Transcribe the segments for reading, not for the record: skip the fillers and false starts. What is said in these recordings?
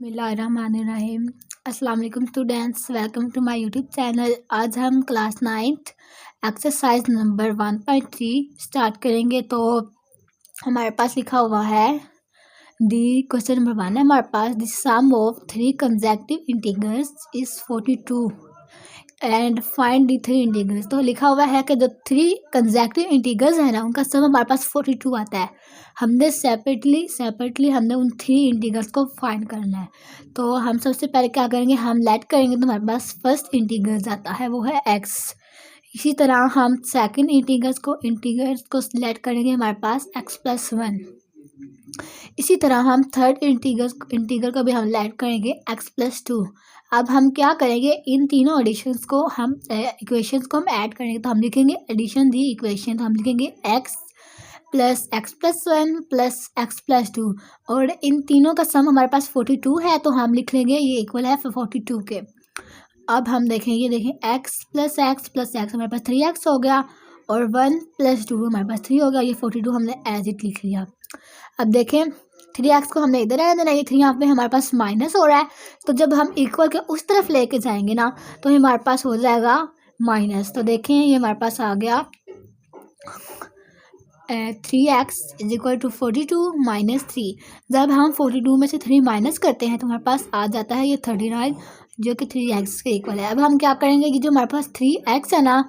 बिस्मिल्लाहिर्रहमानिर्रहीम। अस्सलाम वालेकुम students, welcome to my YouTube channel. आज हम class 9th exercise number 1.3 start करेंगे। तो हमारे पास लिखा हुआ है दी क्वेश्चन नंबर 1 है हमारे पास, the sum of 3 consecutive integers is 42 and find the 3 integers. तो लिखा हुआ है कि जो 3 कंसेक्यूटिव इंटीजर्स है ना, उनका सम हमारे पास 42 आता है। हमने सेपरेटली हमने उन 3 इंटीजर्स को फाइंड करना है। तो हम सबसे पहले क्या करेंगे, हम लेट करेंगे तो हमारे पास फर्स्ट इंटीजर आता है, वो है x। इसी तरह हम सेकंड इंटीजर्स को लेट करेंगे, हमारे पास x+1। इसी तरह हम थर्ड इंटीजर को भी हम लेट करेंगे x+2। अब हम क्या करेंगे, इन तीनों एडिशंस को हम इक्वेशंस को हम ऐड करेंगे। तो हम लिखेंगे एडिशन दी इक्वेशन, तो हम लिखेंगे x plus x+1 plus x+2, और इन तीनों का सम हमारे पास 42 है, तो हम लिख लेंगे ये इक्वल है 42 के। अब हम देखेंगे, x प्लस x हमारे पास 3x हो गया, और 1 + 2 हमारे पास 3 हो गया। ये 42 हमने एज इट लिख लिया। अब देखें 3x को हमने इधर रहने देना, ये 3 यहाँ पे हमारे पास माइनस हो रहा है, तो जब हम इक्वल के उस तरफ लेके जाएंगे ना, तो हमारे पास हो जाएगा माइनस। तो देखें ये हमारे पास आ गया 3x = 42 - 3। जब हम 42 में से 3 माइनस करते हैं तो हमारे पास आ जाता है ये 39, जो कि 3x के इक्वल है। अब हम क्या करेंगे कि जो हमारे पास 3x है ना,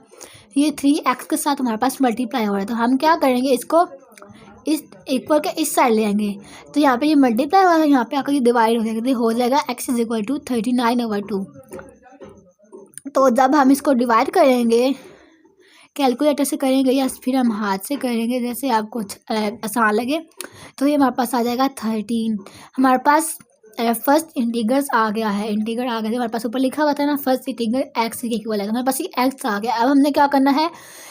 ये 3x के साथ हमारे पास मल्टीप्लाई हो रहा है, तो हम क्या करेंगे, इसको इस इक्वल के इस साइड ले आएंगे। तो यहाँ पे ये मल्टीप्लाई हो रहा है, यहाँ पे आकर ये डिवाइड हो जाएगा, तो हो जाएगा x = 39/2। तो जब हम इसको डिवाइड करेंगे कैलकुलेटर से करेंगे या फिर हम हाथ से करेंगे, जैसे आपको आसान लगे, तो ये हमारे पास आ जाएगा 13। हमारे पास फर्स्ट इंटीग्रल आ गया है, हमारे पास ऊपर लिखा हुआ था ना फर्स्ट इंटीग्रल x के इक्वल है, तो हमारे पास ये x आ गया। अब हमने क्या करना है,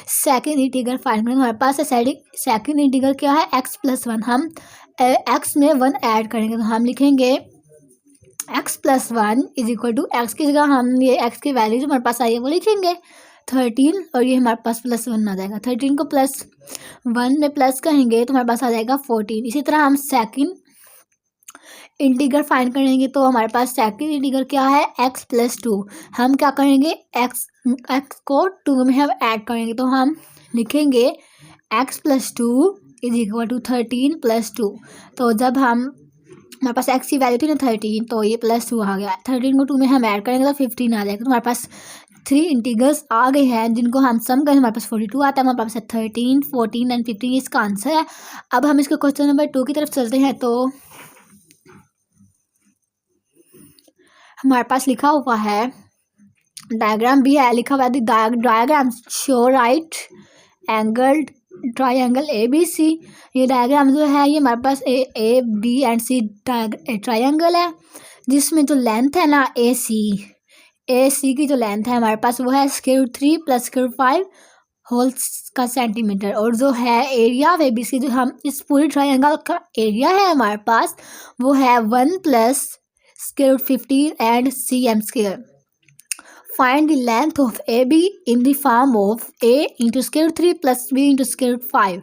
सेकंड इंटीग्रल फाइंड करना। हमारे पास सेकंड इंटीग्रल क्या है, x+1। हम x में 1 ऐड करेंगे, तो हम लिखेंगे x+1 = x की जगह हम ये x की वैल्यू जो हमारे पास आई है वो लिखेंगे 13, और ये हमारे पास +1 आ जाएगा। 13 को +1 में प्लस करेंगे तो हमारे पास आ जाएगा 14। इसी तरह हम सेकंड इंटीग्रल फाइंड करेंगे, तो हमारे पास सेकंड इंटीग्रल क्या है, x+2। हम क्या करेंगे, x को 2 में हम ऐड करेंगे, तो हम लिखेंगे x+2 = 13 + 2। तो जब हमारे पास x की वैल्यू थी ना 13, तो ये +2 आ गया। 13 को 2 में हम ऐड करेंगे तो 15 आ जाएगा। तो हमारे पास 3 इंटीग्रल्स आ गए हैं जिनको हम सम करें, हमारे पास 42 आता है, हमारे पास 13, 14 एंड 15 इसका आंसर है। अब हम इसको क्वेश्चन नंबर 2 की तरफ चलते हैं। तो हमारे पास लिखा हुआ है, डायग्राम भी है, लिखा हुआ है diagram show right angled triangle ABC। ये डायग्राम जो है ये हमारे पास A B and C triangle है, जिसमें जो लेंथ है ना AC की जो लेंथ है हमारे पास वो है √3 + √5 होल्स का सेंटीमीटर, और जो है एरिया ऑफ ABC, जो हम इस पूरी ट्रायंगल का एरिया है हमारे पास वो है 1 + √15 and cm²। Find the length of AB in the form of A × √3 + B × √5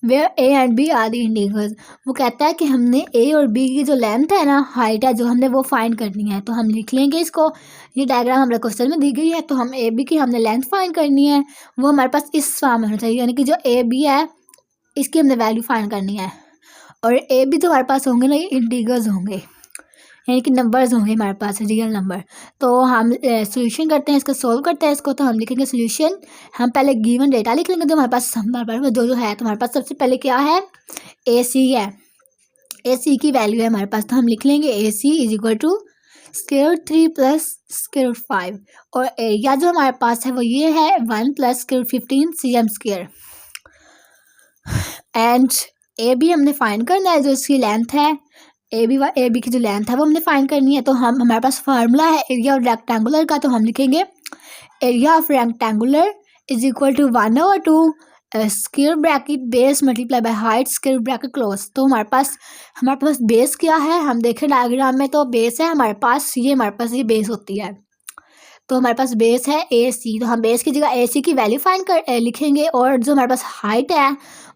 where A and B are the integers। वो कहता है कि हमने A और B की जो लेंथ है ना, हाइट है जो हमने वो फाइंड करनी है। तो हम लिख लेंगे इसको, ये डायग्राम हमारे क्वेश्चन में दी गई है, तो हम A B की हमने लेंथ फाइंड करनी है, वो हमारे पास इस फॉर्म में होना चाहिए, यानी कि जो A B है इसकी हमने वैल्यू फाइंड करनी है। और A B जो हमारे पास होंगे ना, ये इंटीगर्स होंगे, यानी कि नंबर्स होंगे हमारे पास, रियल नंबर। तो हम सोल्यूशन करते हैं, इसको सोल्व करते हैं इसको। तो हम लिखेंगे सोल्यूशन, हम पहले गिवन डेटा लिख लेंगे, तो हमारे पास जो है, तो हमारे पास सबसे पहले क्या है, AC है, AC की वैल्यू है हमारे पास, तो हम लिख लेंगे AC = √3 + √5, और एरिया जो हमारे पास है वो ये है 1 + √15 cm²। एंड AB हमने फाइंड करना है, जो इसकी लेंथ है AB की जो लेंथ है वो हमने फाइंड करनी है। तो हमारे पास फार्मूला है एरिया ऑफ रेक्टेंगुलर का, तो हम लिखेंगे area of rectangular = 1/2 square bracket base × height square bracket close. तो हमारे पास बेस क्या है, हम देखें डायग्राम में, तो बेस है हमारे पास ये बेस होती है। तो हमारे पास बेस है AC, तो हम बेस की जगह AC की वैल्यू फाइंड लिखेंगे, और जो हमारे पास हाइट है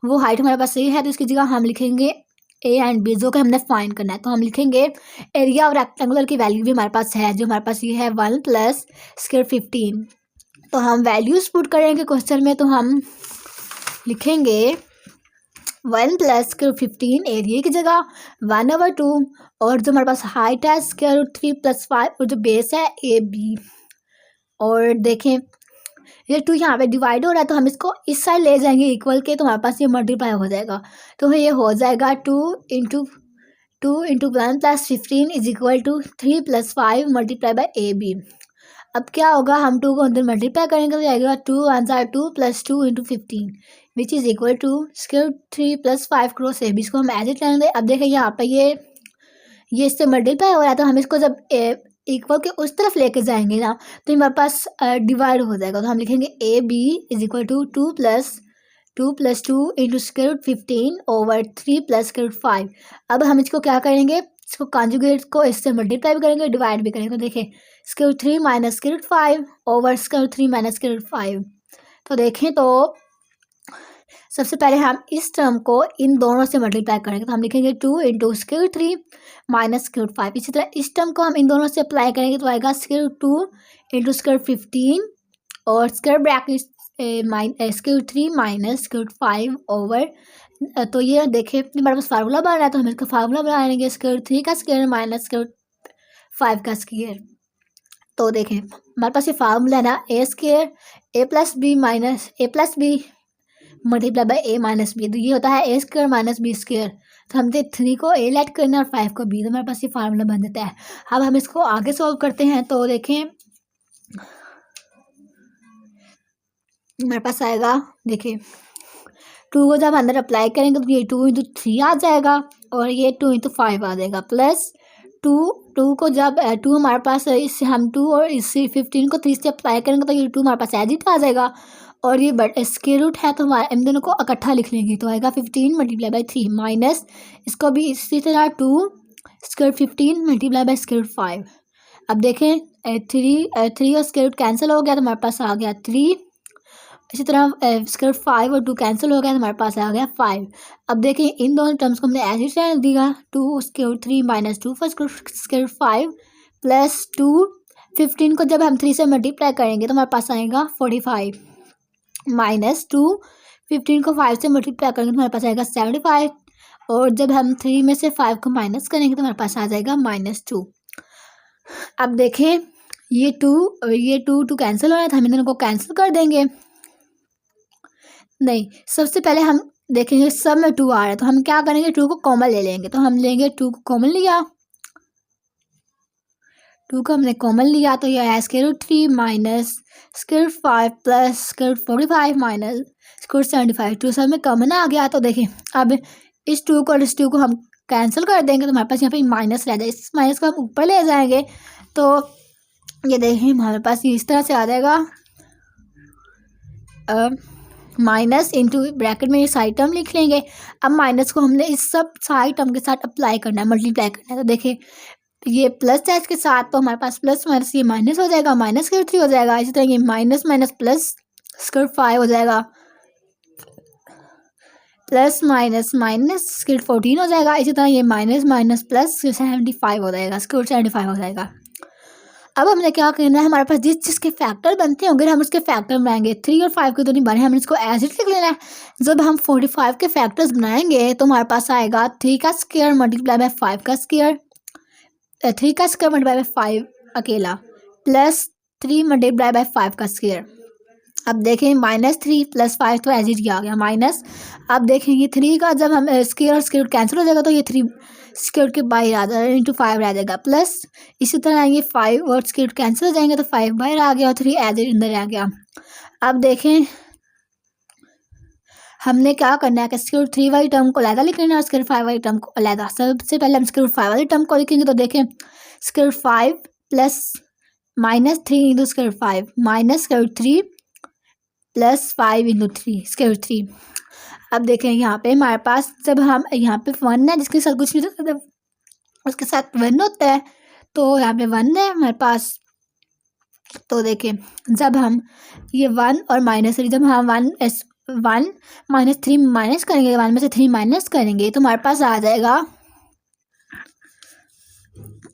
वो हाइट हमारे पास ये है, तो इसकी जगह हम लिखेंगे ए एंड बी जो कि हमने फाइंड करना है। तो हम लिखेंगे एरिया ऑफ रेक्टेंगुलर की वैल्यू भी हमारे पास है, जो हमारे पास ये है 1 प्लस स्क्वायर 15। तो हम वैल्यूज पुट करेंगे क्वेश्चन में, तो हम लिखेंगे 1 प्लस स्क्वायर 15 एरिया की जगह 1/2, और जो हमारे पास हाइट है स्क्वायर रूट 3 + 5, और जो बेस है ए बी। और देखें ये 2 यहाँ पे डिवाइड हो रहा है, तो हम इसको इस साइड ले जाएंगे इक्वल के, तो हमारे पास ये मल्टीप्लाई हो जाएगा। तो ये हो जाएगा 2 × 1 + 15 = 3 + 5 × ए बी। अब क्या होगा, हम 2 को अंदर मल्टीप्लाई करेंगे तो आएगा 2 1 = 2 + 2 × 15 which is equal to square 3 + 5 cross A B. इसको हम एज इट करेंगे। अब देखें यहाँ पे ये इससे मल्टीप्लाई हो रहा है, तो हम इसको जब इक्वल के उस तरफ लेके जाएंगे ना, तो हमारे पास डिवाइड हो जाएगा। तो हम लिखेंगे A B = 2 + 2 + 2 × square root 15 / 3 + square root 5। अब हम इसको क्या करेंगे, इसको कॉन्जुगेट को इससे मल्टीप्लाई भी करेंगे, डिवाइड भी करेंगे। तो देखिए square root 3 - square root 5 / square root 3 - square root 5। तो देखें तो सबसे पहले हम इस टर्म को इन दोनों से मल्टीप्लाई करेंगे। तो हम लिखेंगे 2 × स्क्वायर रूट 3 - स्क्वायर रूट 5। इसी तरह इस टर्म को हम इन दोनों से अप्लाई करेंगे, तो आएगा स्क्वायर रूट 2 × स्क्वायर रूट 15 और square bracket square root 3 - square root 5 over. तो ये देखिए हमारे पास फार्मूला बन रहा है, तो हम इसका फार्मूला बनाएंगे स्क्वायर रूट 3 का स्क्वायर - स्क्वायर रूट 5 का स्क्वायर। तो देखें हमारे पास ये फार्मूला है ना, ए square a + b × a - b। तो ये होता है a स्क्वायर - b स्क्वायर। तो हमने 3 को a लेट करना और 5 को b, तो हमारे पास ये फार्मूला बन जाता है। अब हम इसको आगे सॉल्व करते हैं। तो देखें हमारे पास आएगा, देखिए 2 को जब अंदर अप्लाई करेंगे तो ये 2 × 3 आ जाएगा, और ये 2 × 5 आ जाएगा, प्लस 2 को जब 2 हमारे पास इससे हम 2 और इससे 15 को 3 से अप्लाई करेंगे, तो ये 2 हमारे पास एज इट आ जाएगा। और ये स्क्वायर रूट है, तो हमारे इन दोनों को इकट्ठा लिख लेंगे, तो आएगा 15 × 3 माइनस इसको भी इसी तरह 2 स्क्वायर 15 × स्क्वायर रूट 5। अब देखें 3 और स्क्वायर रूट कैंसिल हो गया, तो हमारे पास आ गया 3। इसी तरह स्क्वायर रूट 5 और 2 कैंसिल हो गया, तो हमारे पास आ गया 5। अब देखें इन दोनों टर्म्स को हमने एज इट रहने दिया, 2 स्क्वायर रूट 3 - 2 स्क्वायर रूट 5 प्लस 2 15 को जब हम 3 से मल्टीप्लाई करेंगे, तो हमारे पास आएगा 45 माइनस 2 15 को 5 से मल्टीप्लाई करेंगे, तो हमारे पास आएगा 75। और जब हम 3 में से 5 को माइनस करेंगे, तो हमारे पास आ जाएगा -2। अब देखें ये 2 कैंसिल हो रहा है, तो हम इन दोनों को कैंसिल कर देंगे। नहीं, सबसे पहले हम देखेंगे सब में 2 आ रहा है, तो हम क्या करेंगे 2 को कॉमन ले लेंगे। तो हम लेंगे 2 को कॉमन लिया, 2 को हमने कॉमन लिया, तो यह है square root 3 minus square root 5 plus square root 45 minus square root 75। 2 सब में कॉमन आ गया। तो देखें अब इस 2 को और इस 2 को हम कैंसिल कर देंगे, तो हमारे पास यहाँ पे माइनस रह जाए, इस माइनस को हम ऊपर ले जाएंगे। तो ये देखें हमारे पास ये इस तरह से आ जाएगा, माइनस इंटू ब्रैकेट में ये साइड टर्म लिख लेंगे। अब माइनस को हमने इस सब साइड टर्म के साथ अप्लाई करना है, मल्टीप्लाई करना है। तो देखिए ये प्लस है इसके साथ, तो हमारे पास प्लस माइनस ये माइनस हो जाएगा, माइनस स्क्वायर 3 हो जाएगा। इसी तरह ये माइनस माइनस प्लस स्क्वायर 5 हो जाएगा, प्लस माइनस माइनस स्क्वायर 14 हो जाएगा। इसी तरह ये माइनस माइनस प्लस 75 हो जाएगा, स्क्वायर 75 हो जाएगा। अब हमने क्या करना है, हमारे पास जिस चीज़ फैक्टर बनते होंगे हम उसके फैक्टर बनाएंगे। 3 और 5 के तो नहीं बने, हमने इसको एज इट लिख लेना है। जब हम 45 के फैक्टर्स बनाएंगे, तो हमारे पास आएगा 3 का स्क्वायर × 5 का स्क्वायर, 3 का स्क्वायर × 5 अकेला, प्लस 3 × 5 का स्क्वायर। अब देखें -3 + 5 तो एज इट आ गया माइनस। अब देखेंगे 3 का जब हम स्क्वायर और स्क्वायर कैंसिल हो जाएगा, तो ये 3 स्क्वायर के बाहर आ जाएगा, इंटू 5 रह जाएगा, प्लस इसी तरह ये 5 और स्क्वायर कैंसिल हो जाएंगे, तो 5 बाहर आ गया और 3 एज इट अंदर आ गया। अब देखें हमने क्या करना है कि स्क्वायर 3 वाली टर्म को अलग लिख लेना है और स्क्वायर 5 वाली टर्म को अलग। सबसे पहले हम स्क्वायर 5 वाली टर्म को लिखेंगे, तो देखें square 5 plus -3 × square 5 minus square 3 plus 5 × 3 square 3। अब देखें यहाँ पे हमारे पास जब हम यहाँ पे 1 है जिसके साथ कुछ नहीं होता, उसके साथ 1 होता है, तो यहाँ पे 1 है हमारे पास। तो देखें जब हम ये 1 और -3 जब हम 1 माइनस 3 माइनस करेंगे, 1 में से 3 माइनस करेंगे तो हमारे पास आ जाएगा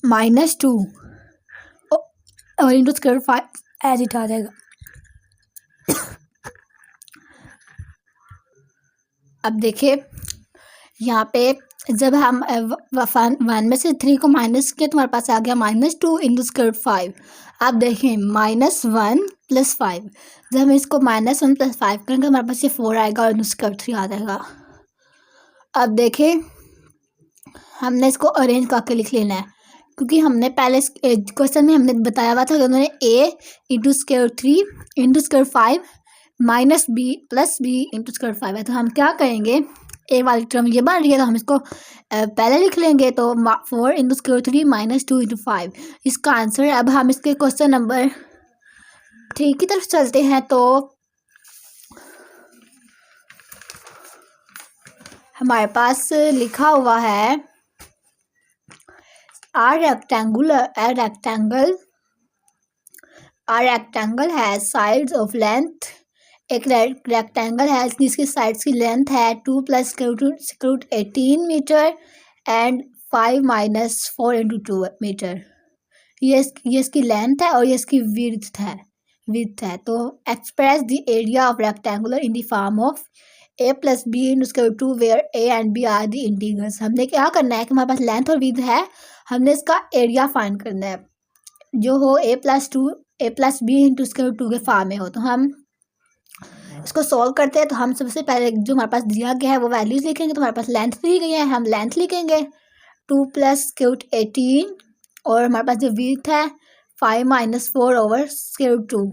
-2 और इंटू स्क्वायर 5 एज इट आ जाएगा। अब देखिए यहाँ पे जब हम 1 में से 3 को माइनस किया तो हमारे पास आ गया -2 इंटू स्क्वायर 5। अब देखें -1 + 5, जब हम इसको -1 + 5 करेंगे हमारे पास ये 4 आएगा और इंटू स्क्वायर 3 आ जाएगा। अब देखें हमने इसको अरेंज करके लिख लेना है, क्योंकि हमने पहले क्वेश्चन में हमने बताया हुआ था कि उन्होंने a into square 3 into square 5 minus b plus b into square 5 है। तो हम क्या करेंगे, a वाली टर्म ये बन रही है तो हम इसको पहले लिख लेंगे। तो 4 इंटू स्क्वायर 3 -2 इंटू 5 इसका आंसर है। अब हम इसके क्वेश्चन नंबर 3 की तरफ चलते हैं। तो हमारे पास लिखा हुआ है a rectangle has sides of length, एक रेक्टेंगल है जिसकी साइड्स की लेंथ है 2 + √√ 18 मीटर एंड 5 - 4 × 2 मीटर। ये इसकी लेंथ है और ये इसकी विड्थ है। तो express the area of rectangular in the form of a + b × √2 where a and b are the integrals. हमने क्या करना है कि हमारे पास लेंथ और विड्थ है, हमने इसका एरिया फाइंड करना है जो हो a + b × √2 के फॉर्म में हो। तो हम इसको सॉल्व करते हैं। तो हम सबसे पहले जो हमारे पास दिया गया है वो वैल्यूज लिखेंगे। तो हमारे पास लेंथ दी गई है, हम लेंथ लिखेंगे 2 + √18 और हमारे पास जो विड्थ है 5 - 4 / √2।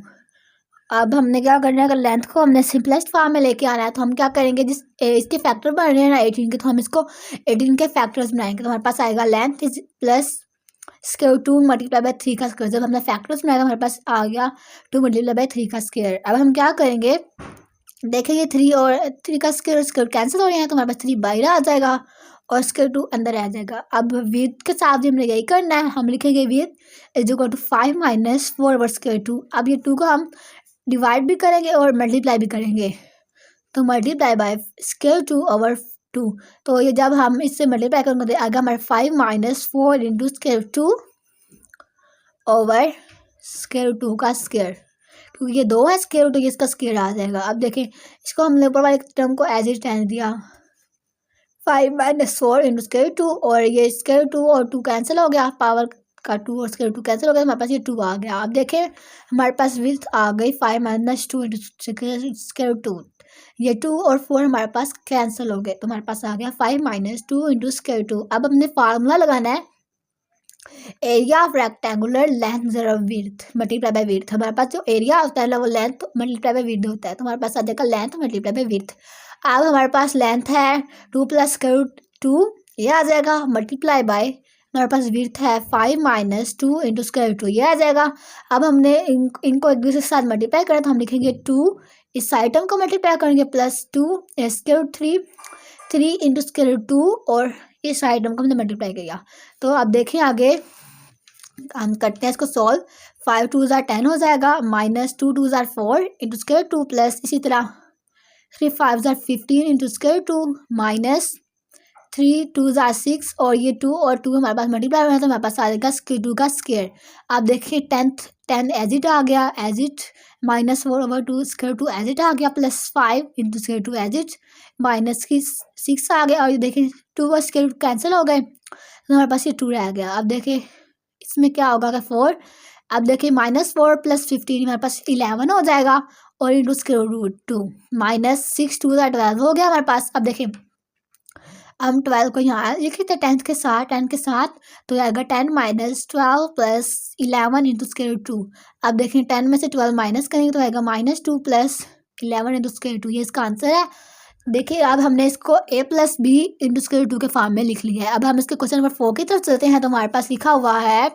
अब हमने क्या करना है, अगर लेंथ को हमने सिंपलेस्ट फॉर्म में लेके आना है तो हम क्या करेंगे, जिस इसके फैक्टर बन रहे हैं ना 18 के, तो हम इसको 18 के फैक्टर्स बनाएंगे। तो हमारे पास आएगा लेंथ इज प्लस √2 × 3 का स्क्वायर। जब हमने फैक्टर्स बनाया तो हमारे पास आ गया 2 × 3 का स्क्वायर। अब हम क्या करेंगे, देखेंगे 3 और 3 का स्क्वायर कैंसिल हो रहे हैं तो हमारे पास 3 बाहर आ जाएगा और √2 अंदर आ जाएगा। अब विड्थ के साथ भी हमने यही करना है, हम लिखेंगे विड्थ इज इक्वल टू 5 - 4 / √2। अब ये 2 को हम डिवाइड भी करेंगे और मल्टीप्लाई भी करेंगे। तो मल्टीप्लाई बाय √2 / 2। तो ये जब हम इससे मल्टीप्लाई करेंगे तो आएगा हमारे 5 - 4 × √2 / √2 का स्क्वायर, क्योंकि ये 2 है स्क्वायर तो ये इसका स्क्वायर आ जाएगा। अब देखें इसको हमने ऊपर वाले टर्म को एज इट रहने दिया 5 - 4 × √2 और ये √2 और 2 कैंसिल हो गया, पावर का 2 और √2 कैंसिल हो गया, हमारे पास ये 2 आ गया। अब देखें हमारे पास विड्थ आ गई 5 - 2 × √2, ये 2 और 4 हमारे पास कैंसिल हो गए तो हमारे पास आ गया 5 - 2 × √2। अब हमने फार्मूला लगाना है एरिया ऑफ रेक्टेंगुलर लेंथ ज़रा विड्थ मल्टीप्लाई बाय विड्थ। हमारे पास जो एरिया होता है ना वो लेंथ मल्टीप्लाई बाय विड्थ होता है, तो हमारे पास आ जाएगा लेंथ मल्टीप्लाई बाय विड्थ। अब हमारे पास लेंथ है 2 + √2 ये आ जाएगा, मल्टीप्लाई बाय हमारे पास विड्थ है 5 - 2 × √2 ये आ जाएगा। अब हमने इनको एक दूसरे के साथ मल्टीप्लाई करें तो हम लिखेंगे 2, इस आइटम को मल्टीप्लाई करेंगे +2 √3 3 × √2 और इस आइटम को हमने मल्टीप्लाई किया। तो अब देखें आगे हम करते हैं इसको सॉल्व। 5 × 2 = 10 हो जाएगा, -2 × 2 = 4 × √2 प्लस इसी तरह 3 × 5 = 15 × √2 माइनस 3 × 2 = 6 और ये 2 और 2 हमारे पास मल्टीप्लाई हो रहा है तो हमारे पास आ जाएगा √2 का स्क्वायर। आप देखिए 10 एज इट आ गया, एज इट -4 / 2 √2 एज इट आ गया, प्लस 5 × √2 एज इट माइनस की 6 आ गया और ये देखिए 2 और √2 कैंसिल हो गए तो हमारे पास ये 2 रह गया। अब देखिए इसमें क्या होगा कि 4, अब देखिए -4 + 15 हमारे पास 11 हो जाएगा और इंटू √2 -6 × 2 = 12 हो गया हमारे पास। अब देखिए हम 12 को यहाँ लिख लेते हैं 10 के साथ तो आएगा 10 - 12 + 11 इंटू √2। अब देखें 10 में से 12 माइनस करेंगे तो आएगा -2 + 11 इंटू √2, ये इसका आंसर है। देखिए अब हमने इसको a + b इंटू √2 के फॉर्म में लिख लिया है। अब हम इसके क्वेश्चन नंबर 4 की तरफ चलते हैं। तो हमारे पास लिखा हुआ है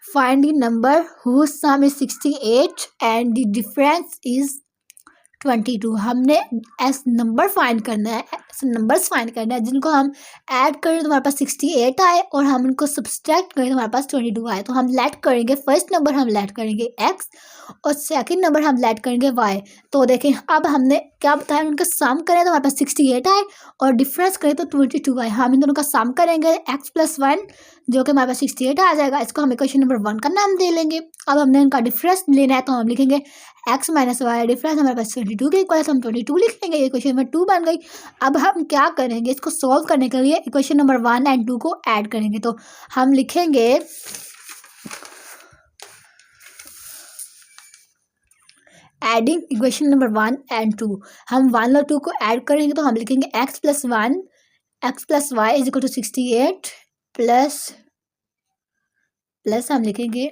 find the number whose sum is 68 and the difference is 22। हमने एस नंबर फाइंड करना है, नंबर्स फाइंड करना है जिनको हम ऐड करें तो हमारे पास 68 आए और हम उनको सब्सट्रैक्ट करें तो हमारे पास 22 आए। तो हम लेट करेंगे, फर्स्ट नंबर हम लेट करेंगे x और सेकंड नंबर हम लेट करेंगे y। तो देखें अब हमने क्या बताया, उनका सम करें तो हमारे पास 68 आए और डिफरेंस करें तो 22 आए। हम इन दोनों का सम करेंगे x + 1 जो कि हमारे पास 68 आ जाएगा। इसको हम इक्वेशन नंबर 1 का नाम दे लेंगे। अब हमने इनका डिफरेंस लेना है तो हम लिखेंगे x - y, डिफरेंस हमारे पास 22 के इक्वल है तो हम 22 लिख लेंगे। ये इक्वेशन नंबर 2 बन गई। अब हम क्या करेंगे, इसको सॉल्व करने के लिए इक्वेशन नंबर 1 और 2 को ऐड करेंगे। तो हम लिखेंगे एडिंग इक्वेशन नंबर 1 और 2। हम 1 और 2 को ऐड करेंगे तो हम लिखेंगे x + 1 x + y = 68 प्लस हम लिखेंगे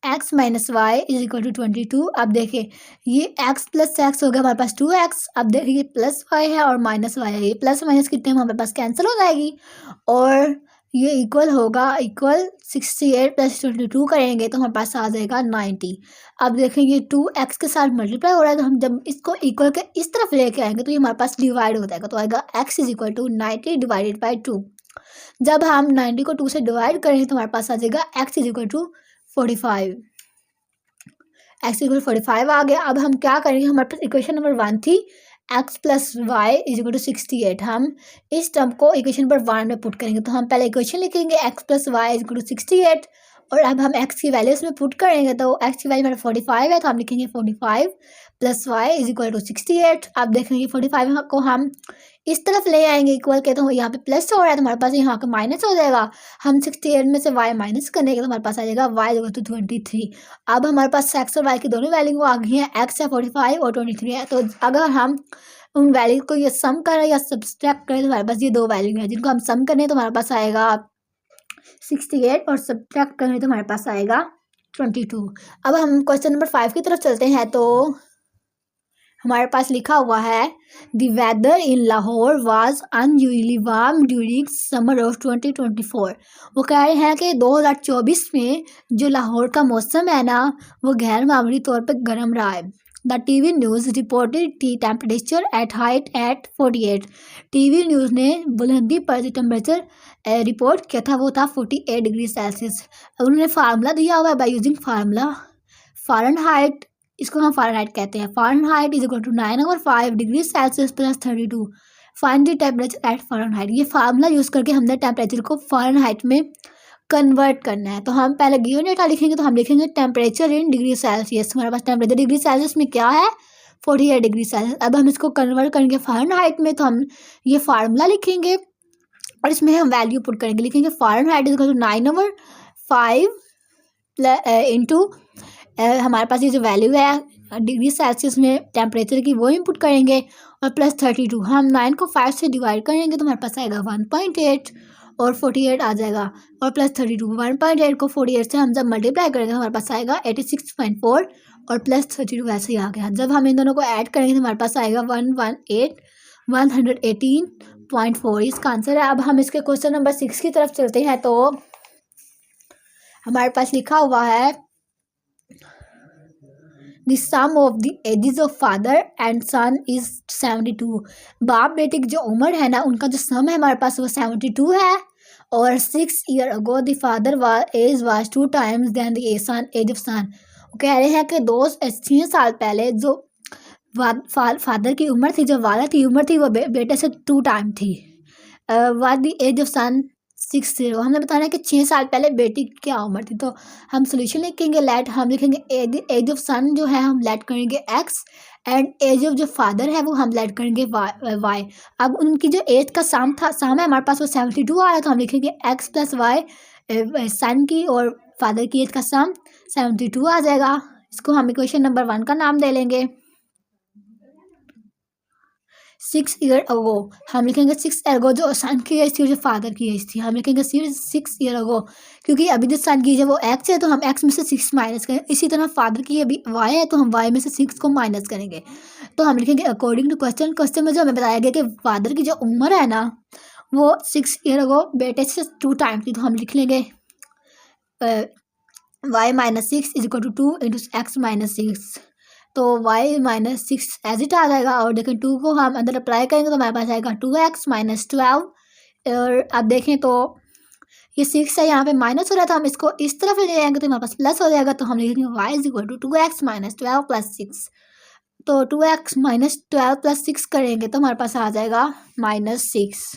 x - y = 22। अब देखिए ये x + x हो गया हमारे पास 2x। अब देखिए प्लस y है और माइनस y है, ये प्लस माइनस कितने हमारे पास कैंसिल हो जाएगी और ये इक्वल होगा 68 + 22 करेंगे तो हमारे पास आ जाएगा 90। अब देखेंगे 2x के साथ मल्टीप्लाई हो रहा है तो हम जब इसको इक्वल के इस तरफ लेके आएंगे तो ये हमारे पास डिवाइड हो जाएगा। तो आएगा x = 90 / 2। जब हम 90 को 2 से डिवाइड करेंगे तो हमारे पास आ जाएगा x = 45। x = 45 आ गया। अब हम क्या करेंगे, हमारे पास इक्वेशन नंबर 1 थी x + y = 68। हम इस टर्म को इक्वेशन नंबर 1 में पुट करेंगे। तो हम पहले इक्वेशन लिखेंगे x + y = 68 और अब हम x की वैल्यू इसमें पुट करेंगे। तो x की वैल्यू हमारा 45 है तो हम लिखेंगे 45 + y = 68। अब देखेंगे 45 को हम इस तरफ ले आएंगे इक्वल के, तो यहाँ पे प्लस हो रहा है तो हमारे पास यहाँ का माइनस हो जाएगा। हम 68 में से y माइनस करने के तो हमारे पास आ जाएगा y = 23। अब हमारे पास x और y की दोनों वैल्यू आ गई हैं, x है 45 और 23 है। तो अगर हम उन वैल्यू को ये सम करें या सब्सट्रैक्ट करें तो हमारे पास ये दो वैल्यू हैं जिनको हम सम करें तो हमारे पास आएगा 68 और सब्ट्रैक्ट करें तो हमारे पास आएगा 22। अब हम क्वेश्चन नंबर 5 की तरफ चलते हैं। तो हमारे पास लिखा हुआ है the weather in Lahore was unusually warm during summer of 2024। वो कह रहे हैं कि 2024 में जो लाहौर का मौसम है ना वो गैर मामूली तौर पर गर्म रहा है। The TV news reported the temperature at height at 48। TV news ने बुलंदी पर जो टेम्परेचर रिपोर्ट किया था वो था 48 डिग्री सेल्सियस। उन्होंने फार्मूला दिया हुआ है बाय यूजिंग फार्मूला फ़ारेनहाइट, इसको हम फ़ारेनहाइट कहते हैं। Fahrenheit = 9/5 degree Celsius + 32। Find the temperature at Fahrenheit. ये फार्मूला यूज़ करके हमने टेम्परेचर को फ़ारेनहाइट में कन्वर्ट करना है। तो हम पहले गिवन डेटा लिखेंगे तो हम लिखेंगे टेम्परेचर इन डिग्री सेल्सियस। हमारे पास टेम्परेचर डिग्री सेल्सियस में क्या है 48 डिग्री सेल्सियस। अब हम इसको कन्वर्ट करेंगे फ़ारेनहाइट में तो हम ये फार्मूला लिखेंगे और इसमें हम वैल्यू पुट करेंगे। लिखेंगे फ़ारेनहाइट = 9/5 इंटू हमारे पास ये जो वैल्यू है डिग्री सेल्सियस में टेम्परेचर की वो इनपुट करेंगे और +32। हम 9 को 5 से डिवाइड करेंगे तो हमारे पास आएगा 1.8 और 48 आ जाएगा और +32। 1.8 को 48 से हम जब मल्टीप्लाई करेंगे तो हमारे पास आएगा 86.4 और +32 ऐसे ही आ गया। जब हम इन दोनों को ऐड करेंगे तो हमारे पास आएगा 118.4 इसका आंसर है। अब हम इसके क्वेश्चन नंबर 6 की तरफ चलते हैं। तो हमारे पास लिखा हुआ है The sum of the ages of father and son is 72। बाप बेटे की जो उम्र है ना उनका जो सम है हमारे पास वो 72 है और 6 years ago the father age was 2 times than the age of son। वो कह रहे हैं कि 6 साल पहले जो फादर की उम्र थी, जो वाला की उम्र थी वो बेटे से 2 टाइम थी। what the age of son 60। हमने बताना है कि 6 साल पहले बेटी की क्या उम्र थी। तो हम सोल्यूशन लिखेंगे लेट, हम लिखेंगे एज ऑफ सन जो है हम लेट करेंगे x एंड एज ऑफ जो फादर है वो हम लेट करेंगे y। अब उनकी जो एज का साम है हमारे पास वो 72 आ रहा है तो हम लिखेंगे x + y सन की और फादर की एज का साम 72 आ जाएगा। इसको हम इक्वेशन नंबर 1 का नाम दे लेंगे। 6 years ago हम लिखेंगे 6 years ago जो सन की एज थी और जो फादर की एज थी हम लिखेंगे 6 years ago क्योंकि अभी जो सन की एज है वो x है तो हम x में से 6 माइनस करें। इसी तरह फादर की अभी y है तो हम y में से 6 को माइनस करेंगे। तो हम लिखेंगे अकॉर्डिंग टू क्वेश्चन में जो हमें बताया गया कि फादर की जो उम्र है ना वो 6 years ago बेटे से 2 टाइम थी। तो हम लिख लेंगे y - 6 = 2 × x - 6। तो y माइनस 6 एज इट आ जाएगा। और देखें 2 को हम अंदर अप्लाई करेंगे तो हमारे पास आएगा 2x माइनस 12। और अब देखें तो ये 6 है, यहाँ पे माइनस हो रहा था, हम इसको इस तरफ ले जाएंगे तो हमारे पास प्लस हो जाएगा। तो हम लिखेंगे y is equal to 2x minus 12 plus 6। तो 2x माइनस 12 प्लस 6 करेंगे तो हमारे पास आ जाएगा -6।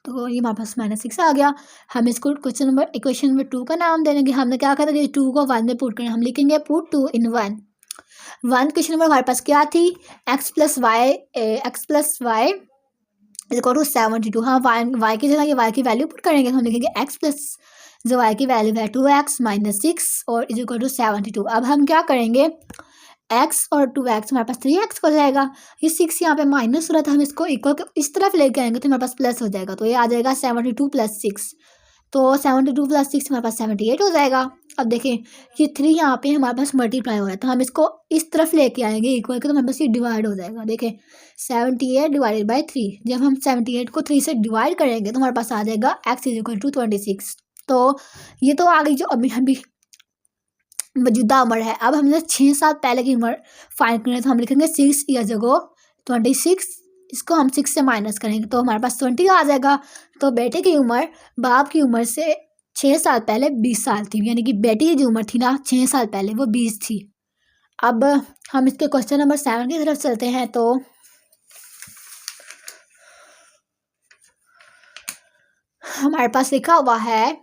तो ये हमारे पास -6 आ गया। हम इसको इक्वेशन नंबर 2 का नाम दे देंगे। हमने क्या कहा था कि 2 को 1 में पुट करें, हम लिखेंगे पुट 2 इन 1। क्वेश्चन नंबर हमारे पास क्या थी, x plus Y equal to 72। हाँ, y की जगह ये y की वैल्यू पुट करेंगे तो हम लिखेंगे x प्लस जो y की वैल्यू है 2x माइनस 6 और इज इक्वल टू 72। अब हम क्या करेंगे, x और 2x हमारे पास 3x हो जाएगा। ये 6 यहाँ पे माइनस हो रहा था, हम इसको इक्वल इस तरफ लेके आएंगे तो हमारे पास प्लस हो जाएगा। तो ये आ जाएगा 72 प्लस 6। तो 72 प्लस 6 हमारे पास 78 हो जाएगा। अब देखें ये 3 यहाँ पे हमारे पास मल्टीप्लाई हो रहा है तो हम इसको इस तरफ लेके आएंगे इक्वल के, तो हमारे पास ये डिवाइड हो जाएगा। देखें 78 डिवाइडेड बाई 3, जब हम 78 को 3 से डिवाइड करेंगे तो हमारे पास आ जाएगा x इज इक्वल टू 26। तो ये तो आ गई जो अभी मौजूदा उम्र है। अब हमने 6 साल पहले की उम्र फाइंड करनी है तो हम लिखेंगे 6 ईयर्स अगो 26। इसको हम 6 से माइनस करेंगे तो हमारे पास 20 आ जाएगा। तो बेटे की उम्र बाप की उम्र से 6 साल पहले 20 साल थी, यानी कि बेटी की जो उम्र थी ना 6 साल पहले वो 20 थी। अब हम इसके क्वेश्चन नंबर 7 की तरफ चलते हैं। तो हमारे पास लिखा हुआ है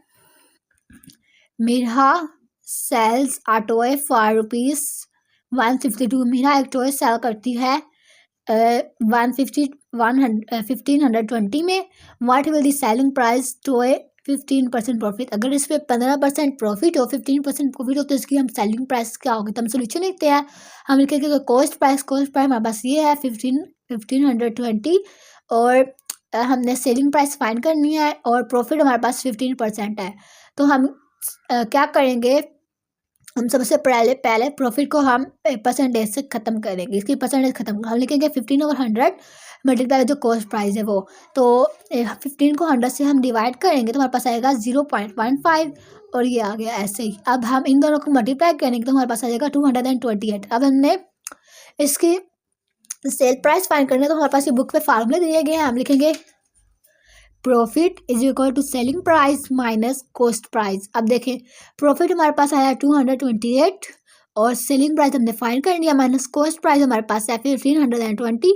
Meera sells a toy for ₹152। Meera एक टॉय सेल करती है 1520 में। What will the selling price toy 15% profit. अगर इस पर 15% प्रॉफिट हो, 15% प्रॉफिट हो तो इसकी हम सेलिंग प्राइस क्या होगी। तो हम सोल्यूशन लिखते हैं, हम लिखेंगे कॉस्ट प्राइस हमारे पास ये है 1520 और हमने सेलिंग प्राइस फाइंड करनी है और प्रॉफिट हमारे पास 15% है। तो हम क्या करेंगे, हम सबसे पहले प्रॉफिट को हम परसेंटेज से ख़त्म करेंगे, इसकी परसेंटेज ख़त्म हम लिखेंगे 15/100 मल्टीप्लाई जो कॉस्ट प्राइस है वो। तो 15 को 100 से हम डिवाइड करेंगे तो हमारे पास आएगा 0.15 और ये आ गया ऐसे ही। अब हम इन दोनों को मल्टीप्लाई करेंगे तो हमारे पास आ जाएगा 228। अब हमने इसकी सेल प्राइस फाइंड करना है तो हमारे पास ये बुक पे फार्मूले दिए गए हैं। हम लिखेंगे profit is equal to selling price minus cost price. अब देखें प्रॉफिट हमारे पास आया 228 और सेलिंग प्राइस हमने फाइंड कर लिया माइनस कॉस्ट प्राइस हमारे पास है 1520।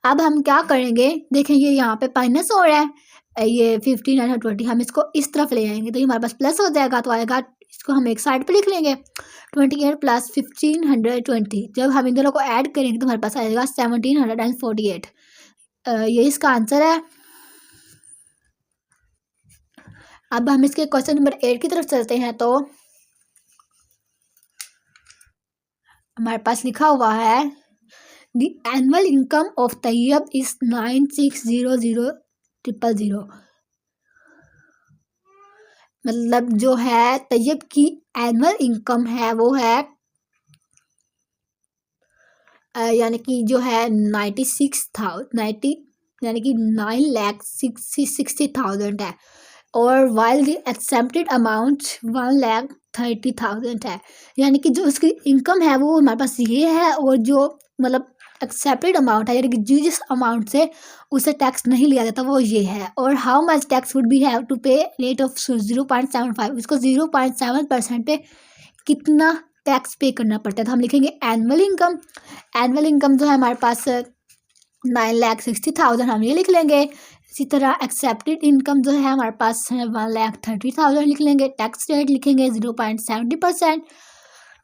अब हम क्या करेंगे, देखें ये यहाँ पे माइनस हो रहा है, ये 1520 हम इसको इस तरफ ले आएंगे तो ये हमारे पास प्लस हो जाएगा। तो आएगा, इसको हम एक साइड पे लिख लेंगे 28 प्लस 1520। जब हम इन दोनों को ऐड करेंगे तो हमारे पास आएगा 1748। ये इसका आंसर है। अब हम इसके क्वेश्चन नंबर 8 की तरफ चलते हैं। तो हमारे पास लिखा हुआ है the annual income of Tayyab is 960000। मतलब जो है तैयब की एनुअल इनकम है वो है यानी कि जो है 96,090 यानी कि 9,60,000 है और वाइल द एक्सेप्टेड अमाउंट 1,30,000 है। यानी कि जो उसकी इनकम है वो हमारे पास ये है और जो मतलब एक्सेप्टेड अमाउंट है यानी कि जिस अमाउंट से उसे टैक्स नहीं लिया जाता वो ये है। और how much tax would be have to pay rate of 0.75। उसको 0.7% पे कितना टैक्स पे करना पड़ता है। तो हम लिखेंगे एनुअल इनकम। एनुअल इनकम जो है हमारे पास 9,60,000 हम ये लिख लेंगे। इसी तरह एक्सेप्टेड इनकम जो है हमारे पास 1,30,000 लिख लेंगे। टैक्स रेट लिखेंगे 0.70%।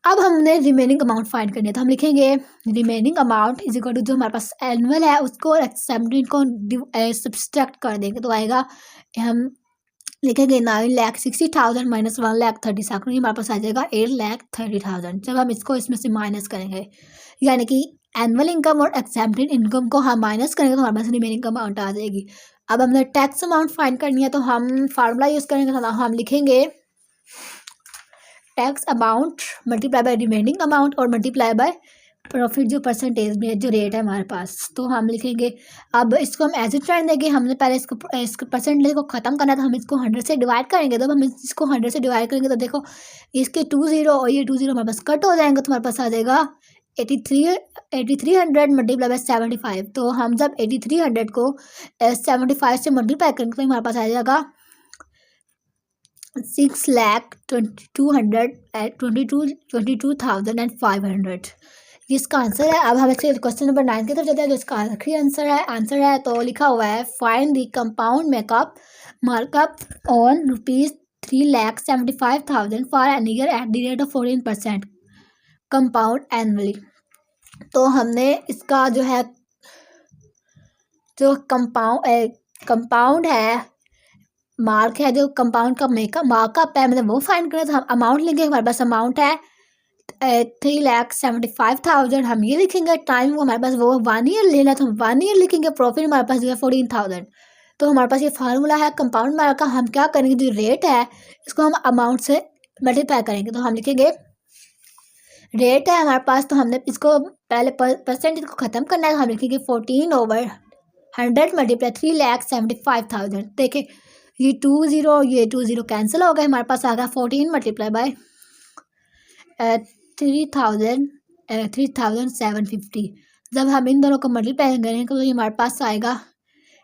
अब हमने रिमेनिंग अमाउंट फाइंड करनी है तो हम लिखेंगे remaining amount is equal to जो हमारे पास एनुअल है उसको एक्सेप्टेड को सब्सट्रैक्ट कर देंगे तो आएगा, हम लिखेंगे 9,60,000 माइनस 1,30,000 हमारे पास आ जाएगा 8,30,000। जब हम इसको इसमें से माइनस करेंगे यानी कि एनुअल इनकम और एक्सेप्टेड इनकम को हम माइनस करेंगे तो हमारे पास रिमेनिंग अमाउंट आ जाएगी। अब हमने टैक्स अमाउंट फाइंड करनी है तो हम फार्मूला यूज़ करेंगे तो हम लिखेंगे tax amount multiply by remaining amount और मल्टीप्लाई बाय प्रॉफिट जो परसेंटेज में जो रेट है हमारे पास, तो हम लिखेंगे। अब इसको हम एज ए ट्रेंड देंगे। हमने पहले इसको परसेंटेज को ख़त्म करना है, तो हम इसको 100 से डिवाइड करेंगे। तो हम इसको 100 से डिवाइड करेंगे तो देखो इसके 20 और ये 20 हमारे पास कट हो जाएंगे, तो हमारे पास आ जाएगा 8300 मल्टीप्लाई बाय 75। तो हम जब 8300 को 75 से मल्टीप्लाई करेंगे तो हमारे पास आ जाएगा 6,22,500। इसका आंसर है। अब हम इसके क्वेश्चन नंबर 9 की तरफ चलते हैं, जो इसका आखिरी आंसर है। तो लिखा हुआ है find the compound markup on ₹3,75,000 for an year at the rate of 14% compound annually. तो हमने इसका जो है जो कंपाउंड है मार्क है, जो कंपाउंड का मार्कअप है मतलब वो फाइंड करें। तो हम अमाउंट लेंगे। हमारे पास अमाउंट है 3,75,000। हम ये लिखेंगे। टाइम हमारे पास वो 1 ईयर लेना, तो हम 1 ईयर लिखेंगे। प्रॉफिट हमारे पास जो है 14,000। तो हमारे पास ये फार्मूला है कंपाउंड मार्क का। हम क्या करेंगे, जो रेट है इसको हम अमाउंट से मल्टीप्लाई करेंगे। तो हम लिखेंगे रेट है हमारे पास, तो हमने इसको पहले परसेंटेज को ख़त्म करना है। तो हम लिखेंगे 14/100 मल्टीप्लाई 3,75,000। देखिए ये 20 कैंसिल हो गए। हमारे पास आ गया 14 मल्टीप्लाई बाय 3,750। जब हम इन दोनों को मल्टीप्लाई करेंगे तो ये हमारे पास आएगा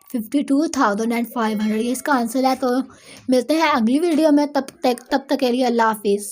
52,500। ये इसका आंसर है। तो मिलते हैं अगली वीडियो में, तब तक के लिए अल्लाह हाफिज़।